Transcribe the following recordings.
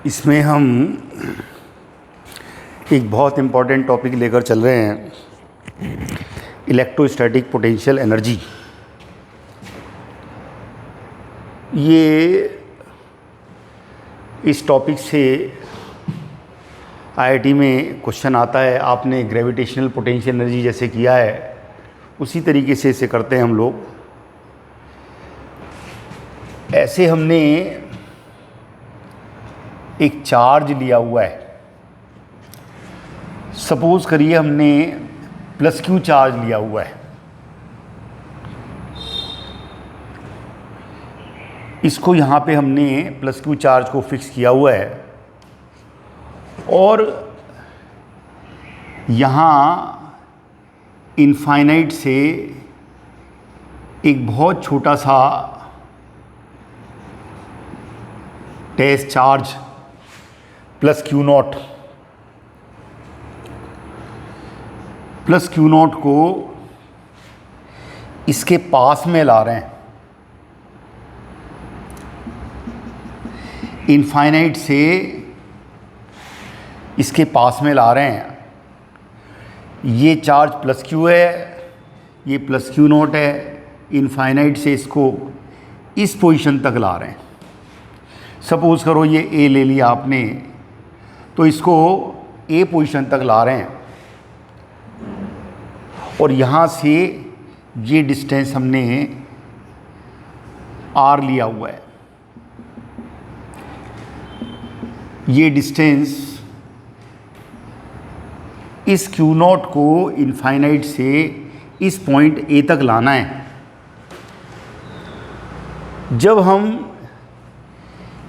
इसमें हम एक बहुत इम्पॉर्टेंट टॉपिक लेकर चल रहे हैं, इलेक्ट्रोस्टैटिक पोटेंशियल एनर्जी। ये इस टॉपिक से आईआईटी में क्वेश्चन आता है। आपने ग्रेविटेशनल पोटेंशियल एनर्जी जैसे किया है उसी तरीके से इसे करते हैं हम लोग। ऐसे हमने एक चार्ज लिया हुआ है। सपोज करिए हमने प्लस क्यू चार्ज लिया हुआ है। इसको यहाँ पे हमने प्लस क्यू चार्ज को फिक्स किया हुआ है और यहाँ इनफाइनाइट से एक बहुत छोटा सा test charge plus Q naught को इसके पास में ला रहे हैं। इनफाइनाइट से इसके पास में ला रहे हैं। ये चार्ज प्लस क्यू है, ये प्लस क्यू नॉट है। इनफाइनाइट से इसको इस पोजीशन तक ला रहे हैं। सपोज़ करो ये ए ले लिया आपने, तो इसको ए पोजीशन तक ला रहे हैं और यहाँ से ये डिस्टेंस हमने आर लिया हुआ है। ये डिस्टेंस इस क्यू नॉट को इनफाइनाइट से इस पॉइंट ए तक लाना है। जब हम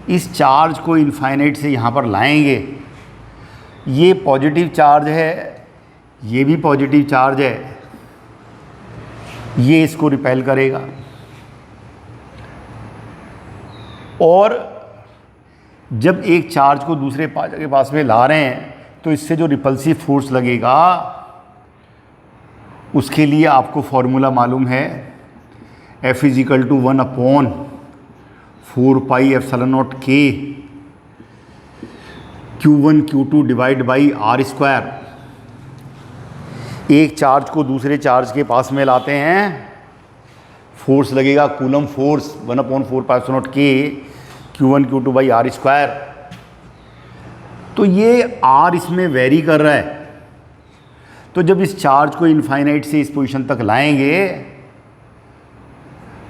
इस चार्ज को इनफाइनाइट से यहाँ पर लाएंगे, ये पॉजिटिव चार्ज है, ये भी पॉजिटिव चार्ज है, ये इसको रिपेल करेगा और जब एक चार्ज को दूसरे के पास में ला रहे हैं तो इससे जो रिपल्सिव फोर्स लगेगा उसके लिए आपको फॉर्मूला मालूम है, F = 1/4πε0 K Q1 Q2 /r²। एक चार्ज को दूसरे चार्ज के पास में लाते हैं, फोर्स लगेगा coulomb force 1/4πε0 K Q1 Q2 /r²। तो ये r इसमें वेरी कर रहा है। तो जब इस चार्ज को इनफाइनाइट से इस पोजीशन तक लाएंगे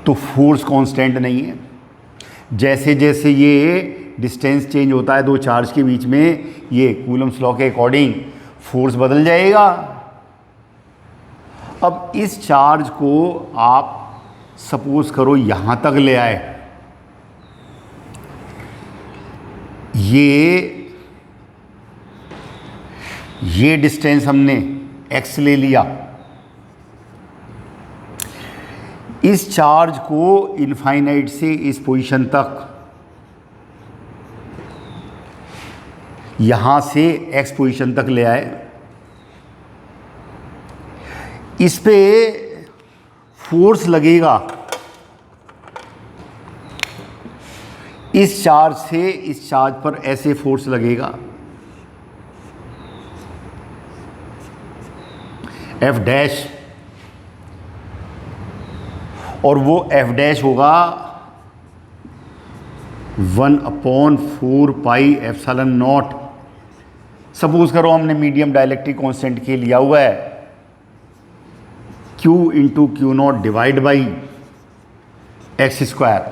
तो फोर्स कांस्टेंट नहीं है। जैसे जैसे ये डिस्टेंस चेंज होता है दो चार्ज के बीच में, ये कूलम्स लॉ के अकॉर्डिंग फोर्स बदल जाएगा। अब इस चार्ज को आप सपोज करो यहाँ तक ले आए, ये डिस्टेंस हमने x ले लिया। इस चार्ज को इनफाइनाइट से इस पोजीशन तक, यहाँ से x पोजीशन तक ले आए। इस पे फोर्स लगेगा इस चार्ज से इस चार्ज पर ऐसे फोर्स लगेगा F' और वो F' होगा 1/4πε0। सपोज करो हमने मीडियम डाइलेक्ट्रिक कांस्टेंट के लिया हुआ है, Q × Q0 /x²।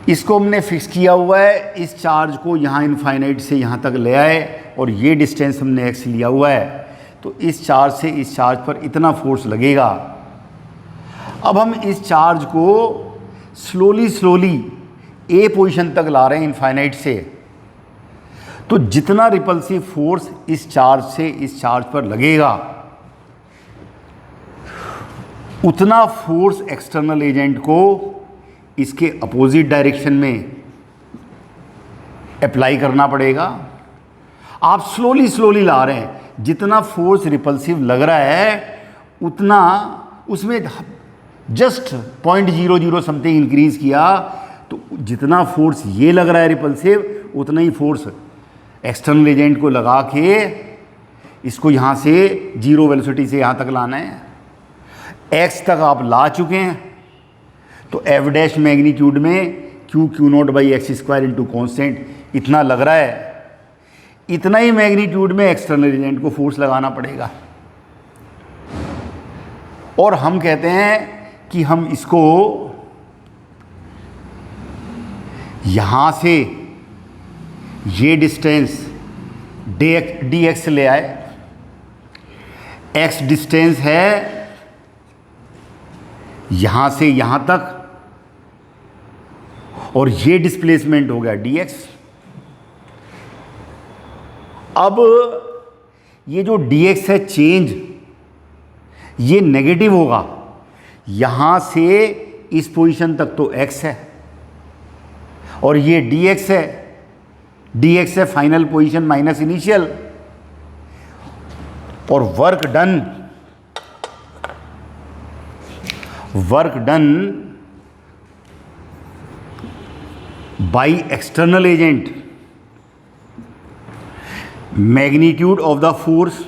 इसको हमने फिक्स किया हुआ है। इस चार्ज को यहाँ इनफाइनाइट से यहाँ तक ले आए और ये डिस्टेंस हमने x लिया हुआ है, तो इस चार्ज से इस चार्ज पर इतना फोर्स लगेगा। अब हम इस चार्ज को स्लोली ए पोजीशन तक ला रहे हैं इनफाइनाइट से, तो जितना रिपल्सिव फोर्स इस चार्ज से इस चार्ज पर लगेगा उतना फोर्स एक्सटर्नल एजेंट को इसके अपोजिट डायरेक्शन में अप्लाई करना पड़ेगा। आप स्लोली ला रहे हैं, जितना फोर्स रिपल्सिव लग रहा है उतना उसमें जस्ट 0.00 समथिंग इंक्रीज किया तो जितना फोर्स ये लग रहा है रिपल्सिव, उतना ही फोर्स एक्सटर्नल एजेंट को लगा के इसको यहाँ से जीरो वेलोसिटी से यहाँ तक लाना है। एक्स तक आप ला चुके हैं, तो एफ डैश मैग्नीट्यूड में Q not by x square into constant इतना लग रहा है, इतना ही मैग्नीट्यूड में एक्सटर्नल एजेंट को फोर्स लगाना पड़ेगा। और हम कहते हैं कि हम इसको यहाँ से ये डिस्टेंस डी एक्स ले आए, एक्स डिस्टेंस है यहाँ से यहाँ तक, और ये डिस्प्लेसमेंट हो गया डी एक्स। अब ये जो डी एक्स है चेंज, ये नेगेटिव होगा। यहाँ से इस पोजीशन तक तो x है और ये dx है, dx है फाइनल पोजीशन माइनस इनिशियल, और work done by external agent, magnitude of the force,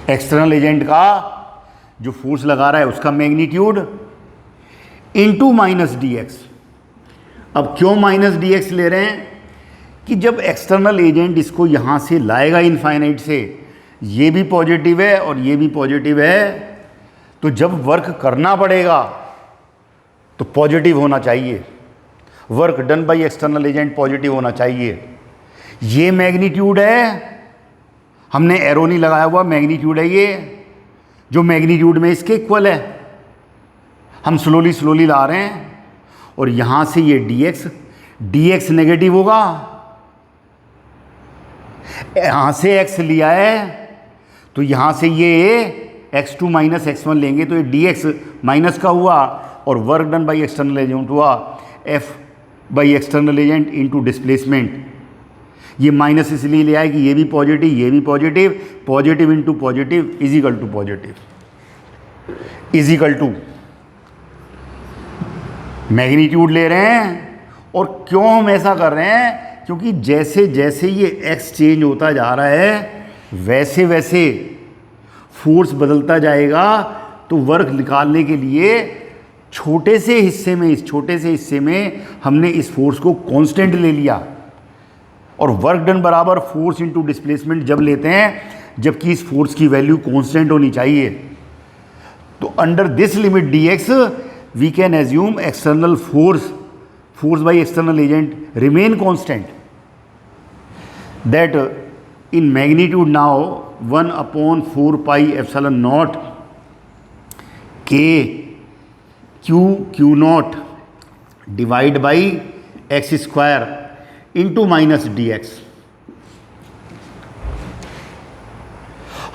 external agent का जो फोर्स लगा रहा है उसका magnitude into minus d x. अब क्यों माइनस डी एक्स ले रहे हैं कि जब एक्सटर्नल एजेंट इसको यहाँ से लाएगा इनफाइनाइट से, ये भी पॉजिटिव है और ये भी पॉजिटिव है, तो जब वर्क करना पड़ेगा तो पॉजिटिव होना चाहिए, work done by external agent positive होना चाहिए। ये मैग्नीट्यूड है, हमने एरो नहीं लगाया हुआ, मैग्नीट्यूड है ये, जो मैग्नीट्यूड में इसके इक्वल है। हम स्लोली ला रहे हैं, और यहाँ से ये dx नेगेटिव होगा, यहाँ से x लिया है तो यहाँ से ये x2 माइनस x1 लेंगे तो ये dx माइनस का हुआ, और work done by external agent हुआ f by external agent into displacement. ये माइनस इसलिए ले आए कि ये भी पॉजिटिव, ये भी positive, positive into positive equal to positive, equal to magnitude ले रहे हैं। और क्यों हम ऐसा कर रहे हैं? क्योंकि जैसे जैसे ये x चेंज होता जा रहा है, वैसे वैसे फोर्स बदलता जाएगा, तो वर्क निकालने के लिए छोटे से हिस्से में, इस छोटे से हिस्से में हमने इस फोर्स को कांस्टेंट ले लिया, और वर्क डन बराबर फोर्स इंटू डिस्प्लेसमेंट जब लेते हैं, जबकि इस फोर्स की वैल्यू कांस्टेंट होनी चाहिए। तो under this limit dx we can assume external force by external agent remain constant, that in magnitude now 1/4 pi epsilon naught k q naught divide by x square into minus d x.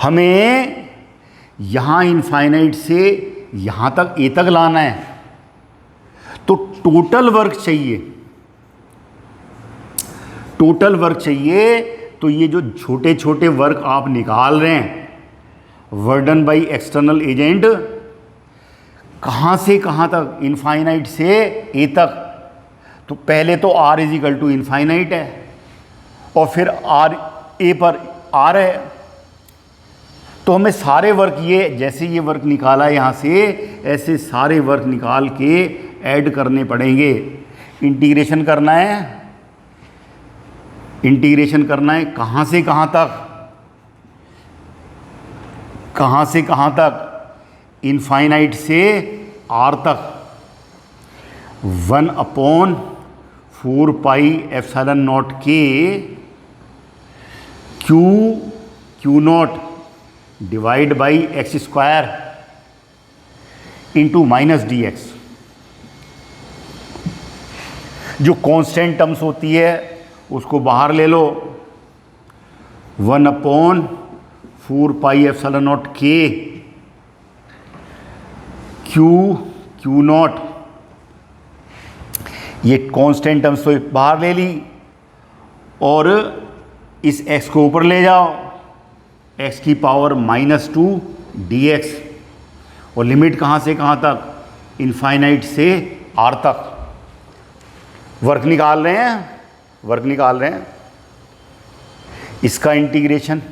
हमें यहाँ infinite से यहाँ तक ए तक लाना है, तो total work चाहिए। तो ये जो छोटे छोटे वर्क आप निकाल रहे हैं, work done by external agent, कहाँ से कहाँ तक? इनफाइनाइट से ए तक। तो पहले तो r इजिकल टू इनफाइनाइट है, और फिर r a पर r है, तो हमें सारे वर्क, ये जैसे ये वर्क निकाला है यहाँ से, ऐसे सारे वर्क निकाल के ऐड करने पड़ेंगे। इंटीग्रेशन करना है कहाँ से कहाँ तक? इनफाइनाइट से r तक 1/4 pi epsilon naught k q naught divide by x square into minus d x. जो कांस्टेंट टर्म्स होती है उसको बाहर ले लो, 1/4 pi epsilon naught k q not, ये कांस्टेंट टर्म्स तो बाहर ले ली, और इस x को ऊपर ले जाओ, x की पावर -2 dx, और लिमिट कहाँ से कहाँ तक? इनफाइनाइट से आर तक वर्क निकाल रहे हैं। इसका इंटीग्रेशन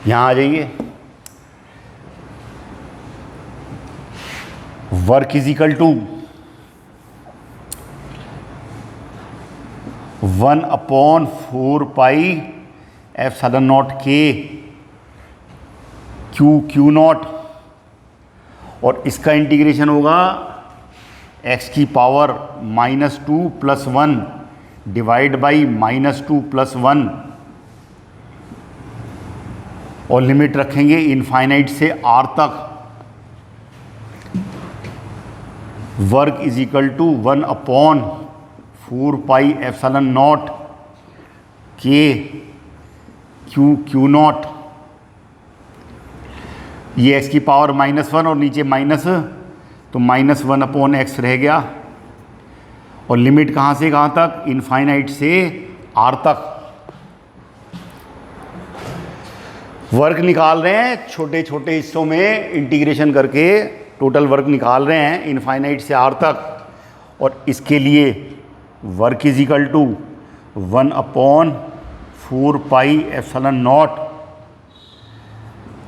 यहाँ आ जाइए, work is equal to 1/4 epsilon naught k q naught, और इसका इंटीग्रेशन होगा x की पावर -2 + 1 डिवाइड बाई -2 + 1, और लिमिट रखेंगे इनफाइनाइट से r तक। Work is equal to 1/4 epsilon naught k q naught, ये x की पावर -1 और नीचे माइनस, तो -1/x रह गया, और लिमिट कहाँ से कहाँ तक, इनफाइनाइट से r तक। वर्क निकाल रहे हैं छोटे छोटे हिस्सों में इंटीग्रेशन करके, टोटल वर्क निकाल रहे हैं इनफाइनाइट से r तक, और इसके लिए work is equal to 1/4 epsilon naught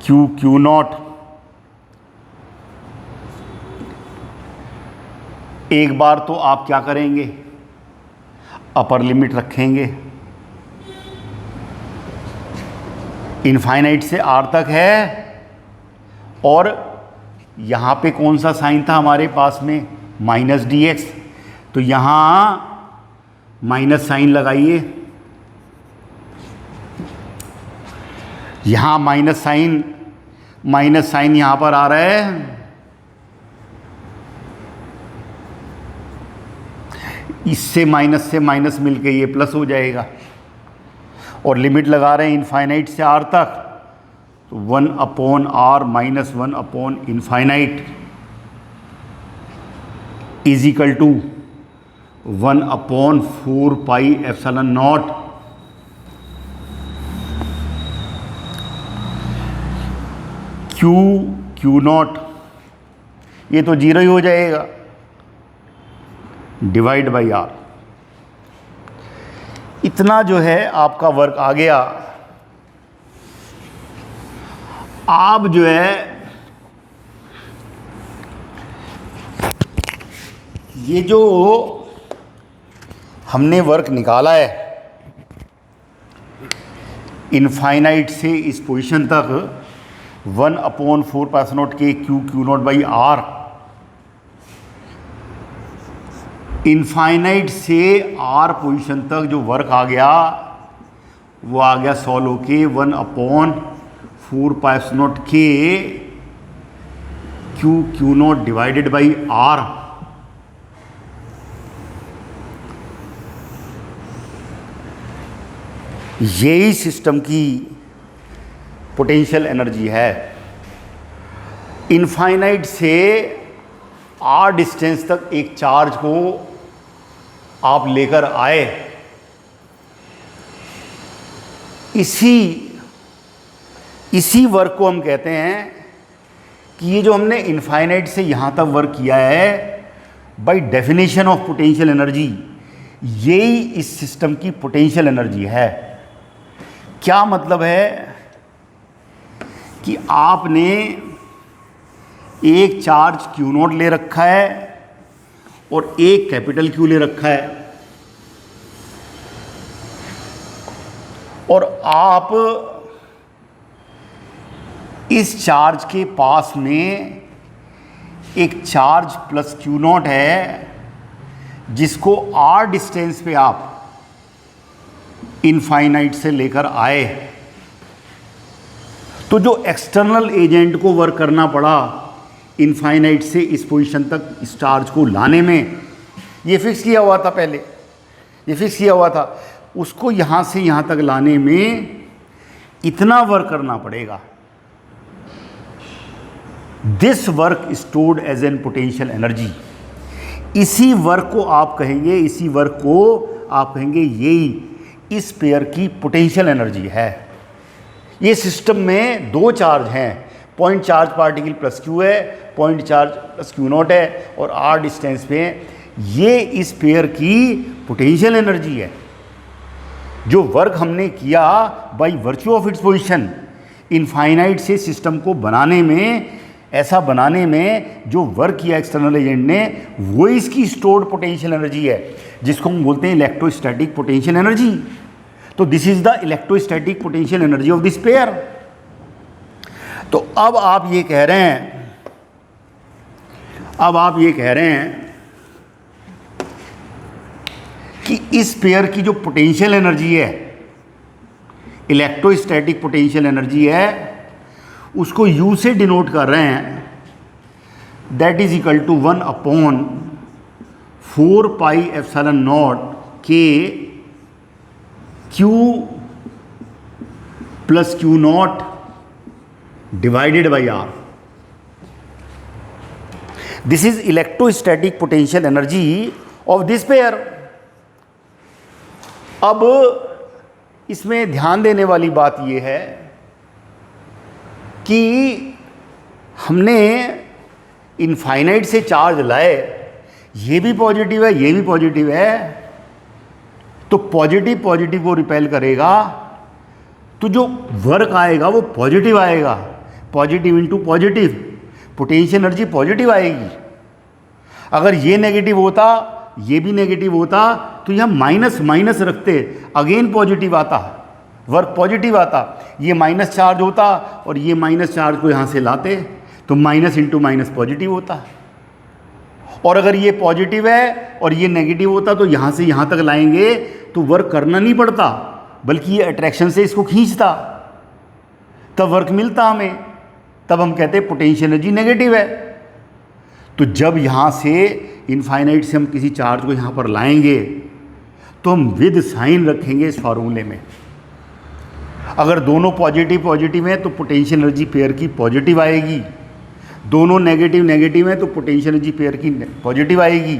q naught. एक बार तो आप क्या करेंगे, अपर लिमिट रखेंगे, इनफाइनाइट से r तक है, और यहाँ पे कौन सा साइन था हमारे पास में, -dx, तो यहाँ माइनस साइन लगाइए, यहाँ माइनस साइन यहाँ पर आ रहा है, इससे माइनस से माइनस मिलके ये प्लस हो जाएगा, और लिमिट लगा रहे हैं इनफाइनाइट से r तक, तो 1/r - 1/∞ is equal to 1/4 epsilon naught q naught, ये तो 0 ही हो जाएगा, डिवाइड बाई r। इतना जो है आपका वर्क आ गया। आप जो है ये जो हमने वर्क निकाला है इनफाइनाइट से इस पोजीशन तक 1/4 के q not by r, infinite से r पोजीशन तक जो वर्क आ गया वो आ गया सॉल्व होके 1/4 के q not divided by r। यही सिस्टम की पोटेंशियल एनर्जी है। इनफाइनाइट से r डिस्टेंस तक एक चार्ज को आप लेकर आए, इसी वर्क को हम कहते हैं कि ये जो हमने इनफाइनाइट से यहाँ तक वर्क किया है by definition of potential energy, यही इस सिस्टम की पोटेंशियल एनर्जी है। क्या मतलब है कि आपने एक चार्ज क्यू नॉट ले रखा है और एक कैपिटल क्यू ले रखा है, और आप इस चार्ज के पास में एक चार्ज प्लस क्यू नॉट है जिसको r डिस्टेंस पे आप इनफाइनाइट से लेकर आए, तो जो एक्सटर्नल एजेंट को वर्क करना पड़ा इनफाइनाइट से इस पोजीशन तक इस चार्ज को लाने में, ये फिक्स किया हुआ था पहले, ये फिक्स किया हुआ था, उसको यहाँ से यहाँ तक लाने में इतना वर्क करना पड़ेगा। This work stored as an potential energy. इसी वर्क को आप कहेंगे, यही इस पेयर की पोटेंशियल एनर्जी है। ये सिस्टम में दो चार्ज हैं, point charge particle plus Q है, point charge plus Q naught है, और आर डिस्टेंस पे ये इस पेयर की पोटेंशियल एनर्जी है। जो वर्क हमने किया by virtue of its position infinite से सिस्टम को बनाने में, ऐसा बनाने में जो वर्क किया एक्सटर्नल एजेंट ने, वो इसकी स्टोर्ड पोटेंशियल एनर्जी है, जिसको हम बोलते हैं इलेक्ट्रोस्टैटिक पोटेंशियल एनर्जी। तो this is the electrostatic potential energy of this pair. तो अब आप ये कह रहे हैं, कि इस पेयर की जो पोटेंशियल एनर्जी है, इलेक्ट्रोस्टैटिक पोटेंशियल एनर्जी है, उसको U से डिनोट कर रहे हैं, that is equal to 1/4πε0 K Q plus Q naught divided by R। This is electrostatic potential energy of this pair. अब इसमें ध्यान देने वाली बात यह है कि हमने इनफाइनाइट से चार्ज लाए, ये भी पॉजिटिव है, ये भी पॉजिटिव है, तो पॉजिटिव पॉजिटिव को रिपेल करेगा, तो जो वर्क आएगा वो पॉजिटिव आएगा। Positive into positive, potential energy positive आएगी। अगर ये नेगेटिव होता, ये भी नेगेटिव होता, तो यहाँ माइनस माइनस रखते, अगेन पॉजिटिव आता, वर्क पॉजिटिव आता। ये माइनस चार्ज होता और ये माइनस चार्ज को यहाँ से लाते, तो माइनस इंटू माइनस पॉजिटिव होता। और अगर ये पॉजिटिव है और ये नेगेटिव होता, तो यहाँ से यहाँ तक लाएंगे तो वर्क करना नहीं पड़ता, बल्कि ये अट्रैक्शन से इसको खींचता, तब वर्क मिलता हमें। तब हम कहते हैं पोटेंशियल एनर्जी नेगेटिव है। तो जब यहाँ से इनफाइनाइट से हम किसी चार्ज को यहाँ पर लाएंगे, तो हम विद साइन रखेंगे इस फार्मूले में। अगर दोनों पॉजिटिव पॉजिटिव हैं तो पोटेंशियल एनर्जी पेयर की पॉजिटिव आएगी, दोनों नेगेटिव नेगेटिव हैं तो पोटेंशियल एनर्जी पेयर की पॉजिटिव आएगी।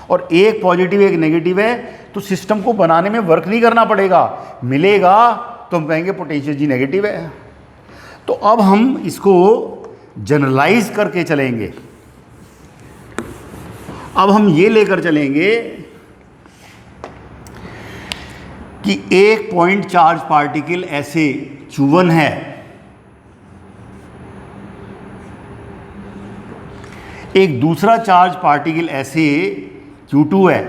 और एक पॉजिटिव एक नेगेटिव है तो सिस्टम को बनाने में वर्क नहीं करना पड़ेगा, मिलेगा तो हम कहेंगे पोटेंशियल एनर्जी नेगेटिव है। तो अब हम इसको जनरलाइज करके चलेंगे। अब हम ये लेकर चलेंगे कि एक पॉइंट चार्ज पार्टिकल ऐसे Q1 है, एक दूसरा चार्ज पार्टिकल ऐसे Q2 है,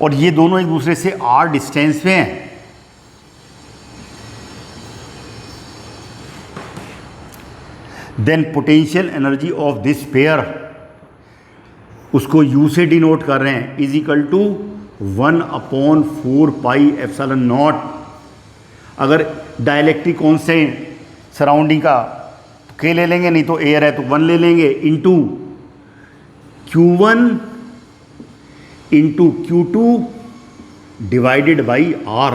और ये दोनों एक दूसरे से R डिस्टेंस पे हैं। Then potential energy of this pair, उसको U से डिनोट कर रहे हैं, इज इक्वल टू 1/4πε0। अगर डाइलेक्ट्रिक कांस्टेंट सराउंडिंग का तो K ले लेंगे, नहीं तो एयर है तो 1 ले लेंगे, into Q1 into Q2 divided by R।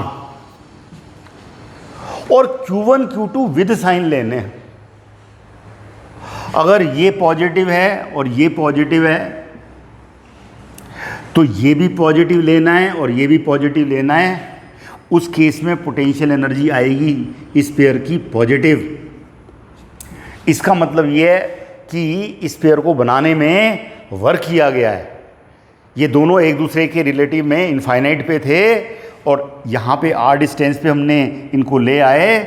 और Q1 Q2 विद साइन लेने हैं। अगर ये पॉजिटिव है और ये पॉजिटिव है, तो ये भी पॉजिटिव लेना है और ये भी पॉजिटिव लेना है। उस केस में पोटेंशियल एनर्जी आएगी इस पेयर की पॉजिटिव। इसका मतलब ये है कि इस पेयर को बनाने में वर्क किया गया है। ये दोनों एक दूसरे के रिलेटिव में इनफाइनाइट पे थे, और यहाँ पे R डिस्टेंस पे हमने इनको ले आए,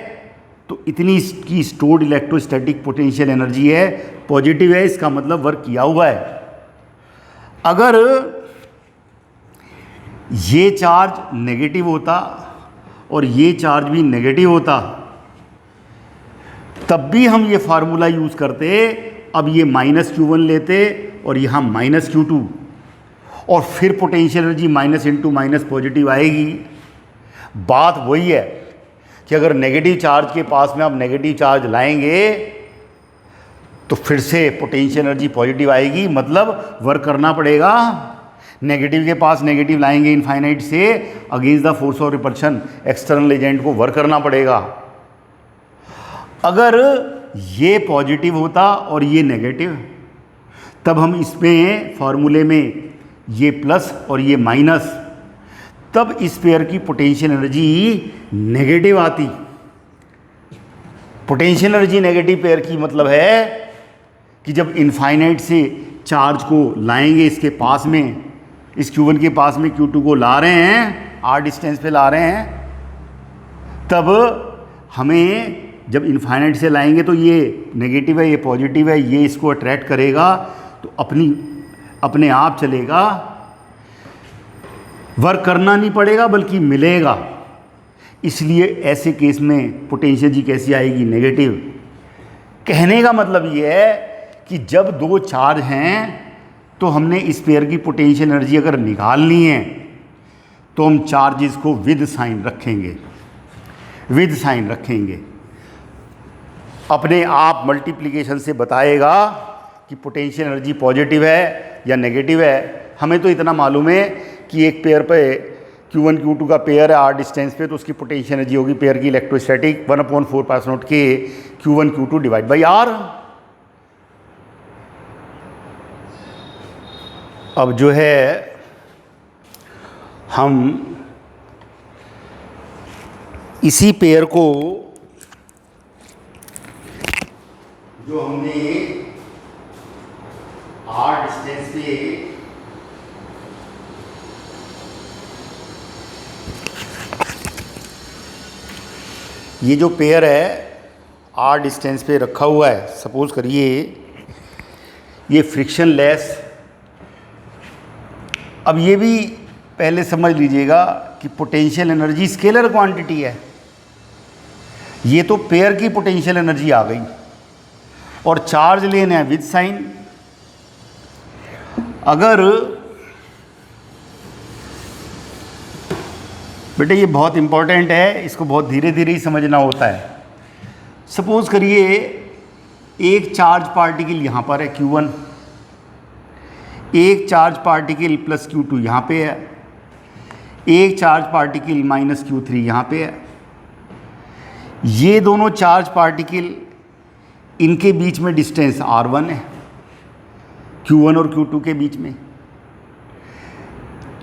तो इतनी की स्टोर्ड इलेक्ट्रोस्टैटिक पोटेंशियल एनर्जी है, पॉजिटिव है, इसका मतलब वर्क किया हुआ है। अगर ये चार्ज नेगेटिव होता और ये चार्ज भी नेगेटिव होता, तब भी हम ये फार्मूला यूज़ करते। अब ये -Q1 लेते और यहाँ -Q2, और फिर potential energy minus into minus positive आएगी। बात वही है कि अगर नेगेटिव चार्ज के पास में आप नेगेटिव चार्ज लाएंगे तो फिर से पोटेंशियल एनर्जी पॉजिटिव आएगी, मतलब वर्क करना पड़ेगा। नेगेटिव के पास नेगेटिव लाएंगे इनफाइनाइट से, against the force of repulsion external agent को वर्क करना पड़ेगा। अगर ये पॉजिटिव होता और ये नेगेटिव, तब हम इसमें फॉर्मूले में ये प्लस और ये माइनस, तब इस पेयर की पोटेंशियल एनर्जी नेगेटिव आती। पोटेंशियल एनर्जी नेगेटिव पेयर की मतलब है कि जब इनफाइनाइट से चार्ज को लाएंगे इसके पास में, इस Q1 के पास में Q2 को ला रहे हैं, r डिस्टेंस पे ला रहे हैं, तब हमें जब इनफाइनाइट से लाएंगे तो ये नेगेटिव है, ये पॉजिटिव है, ये इसको अट्रैक्ट करेगा तो अपने आप चलेगा, वर्क करना नहीं पड़ेगा बल्कि मिलेगा। इसलिए ऐसे केस में पोटेंशियल जी कैसी आएगी? नेगेटिव। कहने का मतलब ये है कि जब दो चार्ज हैं तो हमने इस पेयर की पोटेंशियल एनर्जी अगर निकालनी है तो हम चार्जेस को विद साइन रखेंगे, विद साइन रखेंगे। अपने आप मल्टीप्लिकेशन से बताएगा कि पोटेंशियल एनर्जी पॉजिटिव है या नेगेटिव है। हमें तो इतना मालूम है कि एक पेयर पे Q1 Q2 का पेयर है r डिस्टेंस पे, तो उसकी पोटेंशियल एनर्जी होगी पेयर की इलेक्ट्रोस्टैटिक 1/4 के Q1 Q2 divide by r। अब जो है हम इसी पेयर को जो हमने r डिस्टेंस पे ये जो पेयर है r डिस्टेंस पे रखा हुआ है, सपोज करिए ये फ्रिक्शन लेस। अब ये भी पहले समझ लीजिएगा कि पोटेंशियल एनर्जी स्केलर क्वांटिटी है। ये तो पेयर की पोटेंशियल एनर्जी आ गई और चार्ज लेने हैं विद साइन। अगर बेटे ये बहुत इंपॉर्टेंट है, इसको बहुत धीरे धीरे ही समझना होता है। सपोज करिए एक चार्ज पार्टिकल यहाँ पर है Q1, एक चार्ज पार्टिकल प्लस Q2 यहाँ पे है, एक चार्ज पार्टिकल माइनस Q3 यहाँ पे है। ये दोनों चार्ज पार्टिकल, इनके बीच में डिस्टेंस r1 है, Q1 और Q2 के बीच में।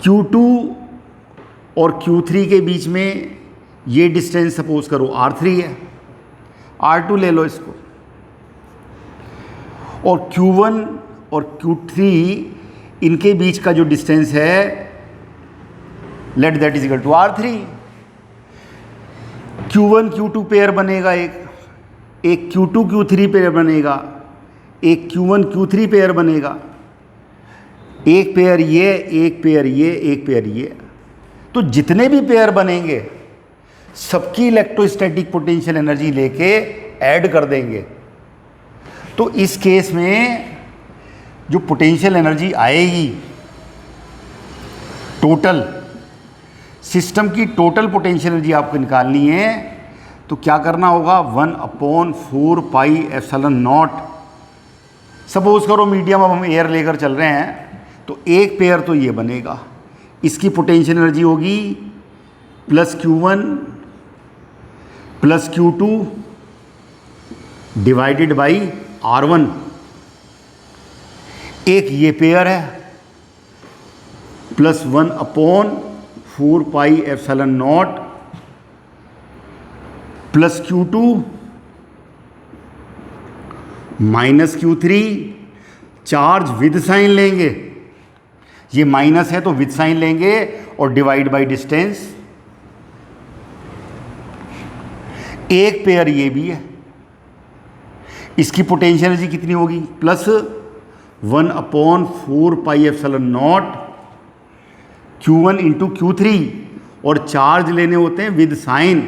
Q2 और Q3 के बीच में ये डिस्टेंस सपोज करो r3 है, r2 ले लो इसको। और Q1 और Q3 इनके बीच का जो डिस्टेंस है let that is equal to r3। Q1 Q2 pair बनेगा, एक Q2 Q3 पेयर बनेगा, एक Q1 Q3 पेयर बनेगा, एक पेयर ये, एक पेयर ये, एक पेयर ये। तो जितने भी पेयर बनेंगे सबकी इलेक्ट्रोस्टैटिक पोटेंशियल एनर्जी लेके ऐड कर देंगे। तो इस केस में जो पोटेंशियल एनर्जी आएगी टोटल, सिस्टम की टोटल पोटेंशियल एनर्जी आपको निकालनी है तो क्या करना होगा? 1/4 पाई एप्सिलॉन नॉट। सपोज करो मीडियम अब हम एयर लेकर चल रहे हैं तो एक पेयर तो ये बनेगा, इसकी पोटेंशियल एनर्जी होगी plus Q1 plus Q2 divided by R1। एक ये पेयर है plus 1/4 pi epsilon naught plus Q2 minus Q3। Charge with sign लेंगे, ये माइनस है तो विद साइन लेंगे और डिवाइड बाय डिस्टेंस। एक पेयर ये भी है, इसकी पोटेंशियल एनर्जी कितनी होगी? Plus 1/4 pi epsilon naught Q1 into Q3 और चार्ज लेने होते हैं विद साइन।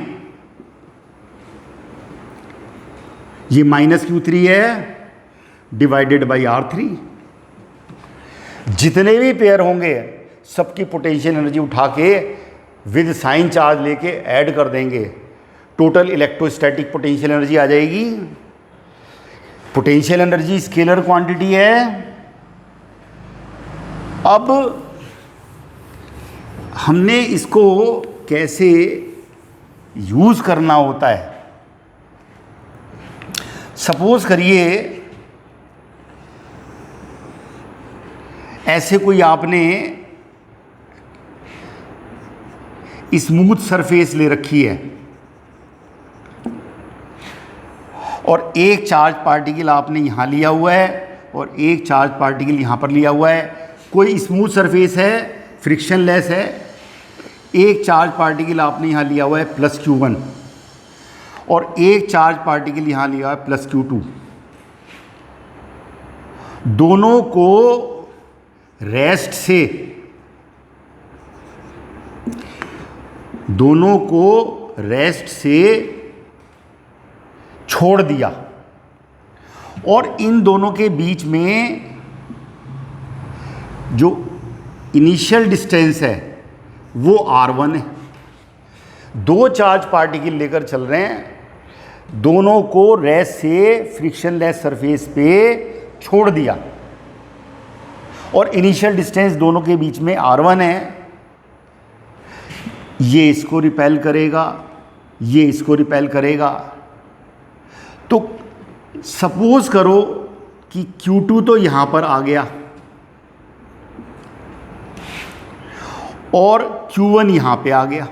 ये माइनस Q3 है डिवाइडेड बाई R3। जितने भी पेयर होंगे सबकी पोटेंशियल एनर्जी उठा के विद साइन चार्ज लेके ऐड कर देंगे, टोटल इलेक्ट्रोस्टैटिक पोटेंशियल एनर्जी आ जाएगी। पोटेंशियल एनर्जी स्केलर क्वांटिटी है। अब हमने इसको कैसे यूज करना होता है? सपोज करिए ऐसे कोई आपने स्मूथ सरफेस ले रखी है और एक चार्ज पार्टिकल आपने यहाँ लिया हुआ है और एक चार्ज पार्टिकल यहाँ पर लिया हुआ है। कोई स्मूथ सरफेस है, फ्रिक्शनलेस है। एक चार्ज पार्टिकल आपने यहाँ लिया हुआ है +Q1 और एक चार्ज पार्टिकल यहाँ लिया है +Q2। दोनों को रेस्ट से छोड़ दिया और इन दोनों के बीच में जो इनिशियल डिस्टेंस है वो R1 है। दो चार्ज पार्टिकल लेकर चल रहे हैं, दोनों को रेस्ट से फ्रिक्शनलेस सरफेस पे छोड़ दिया और इनिशियल डिस्टेंस दोनों के बीच में R1 है। ये इसको रिपेल करेगा, ये इसको रिपेल करेगा। तो सपोज करो कि Q2 तो यहां पर आ गया और Q1 यहां पे आ गया।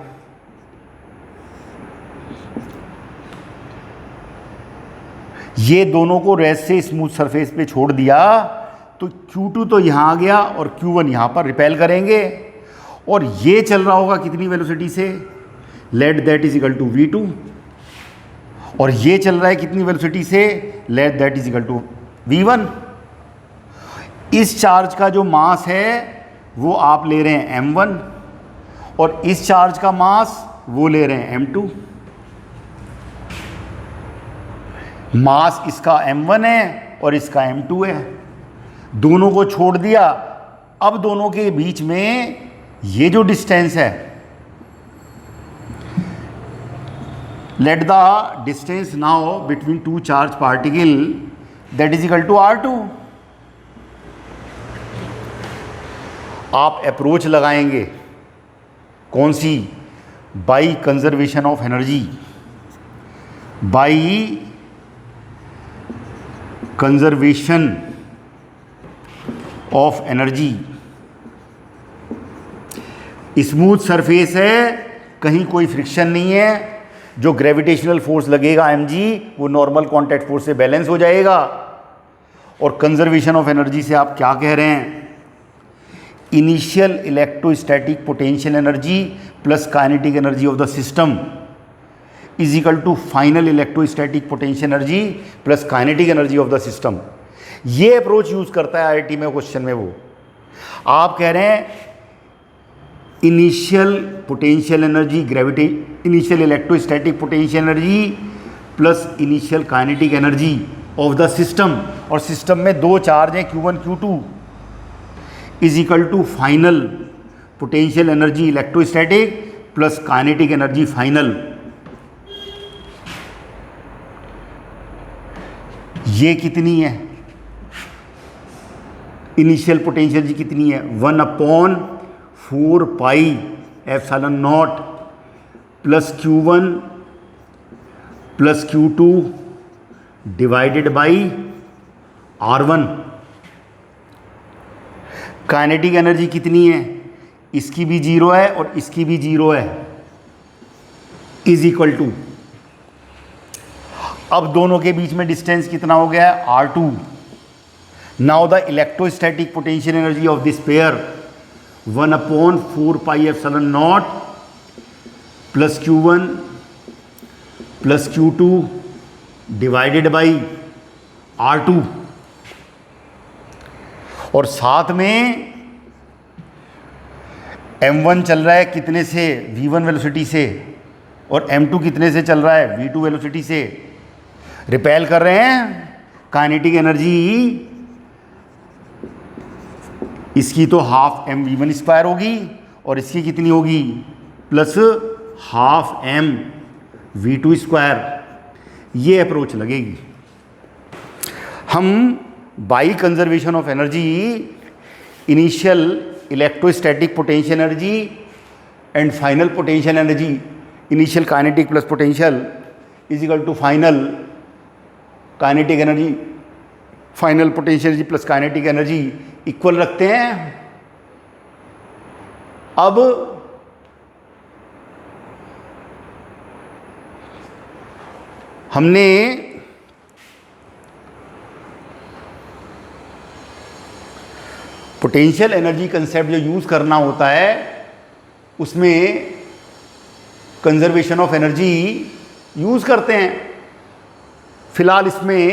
ये दोनों को रेस्ट से स्मूथ सरफेस पे छोड़ दिया तो Q2 तो यहां आ गया और Q1 यहां पर रिपेल करेंगे और ये चल रहा होगा कितनी वेलोसिटी से, let that is equal to V2, और ये चल रहा है कितनी वेलोसिटी से, let that is equal to V1। इस चार्ज का जो मास है वो आप ले रहे हैं M1 और इस चार्ज का मास वो ले रहे हैं M2। मास इसका M1 है और इसका M2 है। दोनों को छोड़ दिया। अब दोनों के बीच में ये जो डिस्टेंस है, let the distance now between two charge particle that is equal to R2। आप अप्रोच लगाएंगे कौन सी, by conservation of energy, by conservation of energy. Smooth surface है, कहीं कोई फ्रिक्शन नहीं है, जो ग्रेविटेशनल फोर्स लगेगा mg वो नॉर्मल कॉन्टैक्ट फोर्स से बैलेंस हो जाएगा। और कंजर्वेशन ऑफ एनर्जी से आप क्या कह रहे हैं, initial electrostatic potential energy plus kinetic energy of the system is equal to final electrostatic potential energy plus kinetic energy of the system. ये अप्रोच यूज करता है आईआईटी में क्वेश्चन में। वो आप कह रहे हैं initial potential energy initial electrostatic potential energy plus initial kinetic energy of the system, और सिस्टम में दो चार्ज हैं Q1 Q2, is equal to final potential energy electrostatic plus kinetic energy final. ये कितनी है, इनिशियल पोटेंशियल एनर्जी कितनी है, 1/4πε0 plus Q1 plus Q2 divided by R1। Kinetic energy कितनी है, इसकी भी 0 है और इसकी भी 0 है, इज इक्वल टू, अब दोनों के बीच में डिस्टेंस कितना हो गया है, R2। Now the electrostatic potential energy of this pair 1/4πε0 plus Q1 plus Q2 divided by R2, और साथ में M1 चल रहा है कितने से, V1 वेलोसिटी से, और M2 कितने से चल रहा है, V2 वेलोसिटी से। रिपेल कर रहे हैं, काइनेटिक एनर्जी इसकी तो ½ mv1² होगी और इसकी कितनी होगी, प्लस ½ mv2²। ये अप्रोच लगेगी। हम by conservation of energy initial electrostatic potential energy and final potential energy, initial kinetic plus potential is equal to final kinetic energy, final potential energy plus kinetic energy equal रखते हैं। अब हमने potential energy concept जो use करना होता है उसमें conservation of energy use करते हैं। फिलहाल इसमें